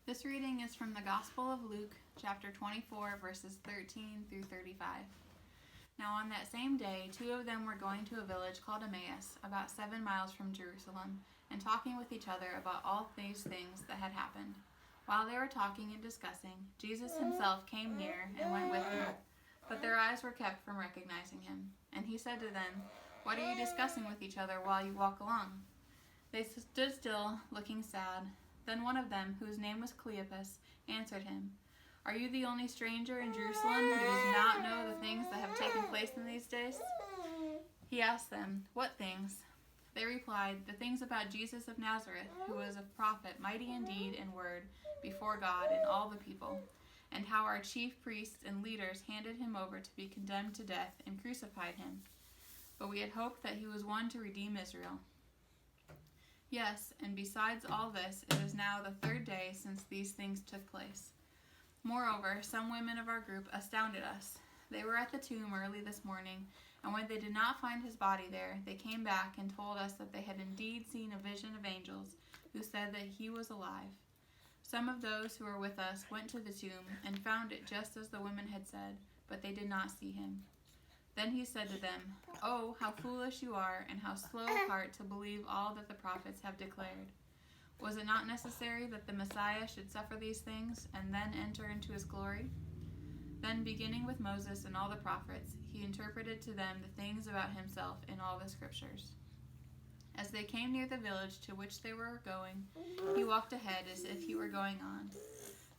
This reading is from the Gospel of Luke, chapter 24, verses 13 through 35. Now on that same day, 2 of them were going to a village called Emmaus, about 7 miles from Jerusalem, and talking with each other about all these things that had happened. While they were talking and discussing, Jesus himself came near and went with them, but their eyes were kept from recognizing him. And he said to them, "What are you discussing with each other while you walk along?" They stood still, looking sad. Then one of them, whose name was Cleopas, answered him, "Are you the only stranger in Jerusalem who does not know the things that have taken place in these days?" He asked them, "What things?" They replied, "The things about Jesus of Nazareth, who was a prophet, mighty in deed and word before God and all the people, and how our chief priests and leaders handed him over to be condemned to death and crucified him. But we had hoped that he was one to redeem Israel. Yes, and besides all this, it is now the 3rd day since these things took place. Moreover, some women of our group astounded us. They were at the tomb early this morning, and when they did not find his body there, they came back and told us that they had indeed seen a vision of angels who said that he was alive. Some of those who were with us went to the tomb and found it just as the women had said, but they did not see him." Then he said to them, "Oh, how foolish you are, and how slow of heart to believe all that the prophets have declared. Was it not necessary that the Messiah should suffer these things, and then enter into his glory?" Then, beginning with Moses and all the prophets, he interpreted to them the things about himself in all the scriptures. As they came near the village to which they were going, he walked ahead as if he were going on.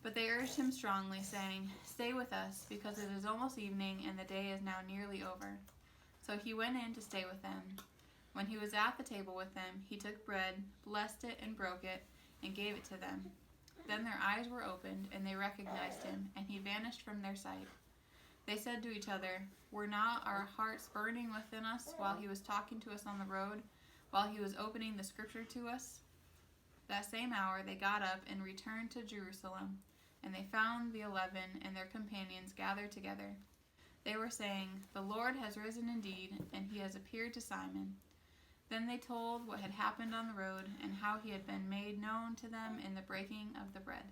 But they urged him strongly, saying, "Stay with us, because it is almost evening, and the day is now nearly over." So he went in to stay with them. When he was at the table with them, he took bread, blessed it, and broke it, and gave it to them. Then their eyes were opened, and they recognized him, and he vanished from their sight. They said to each other, "Were not our hearts burning within us while he was talking to us on the road, while he was opening the scripture to us?" That same hour they got up and returned to Jerusalem, and they found the 11 and their companions gathered together. They were saying, "The Lord has risen indeed, and he has appeared to Simon." Then they told what had happened on the road and how he had been made known to them in the breaking of the bread.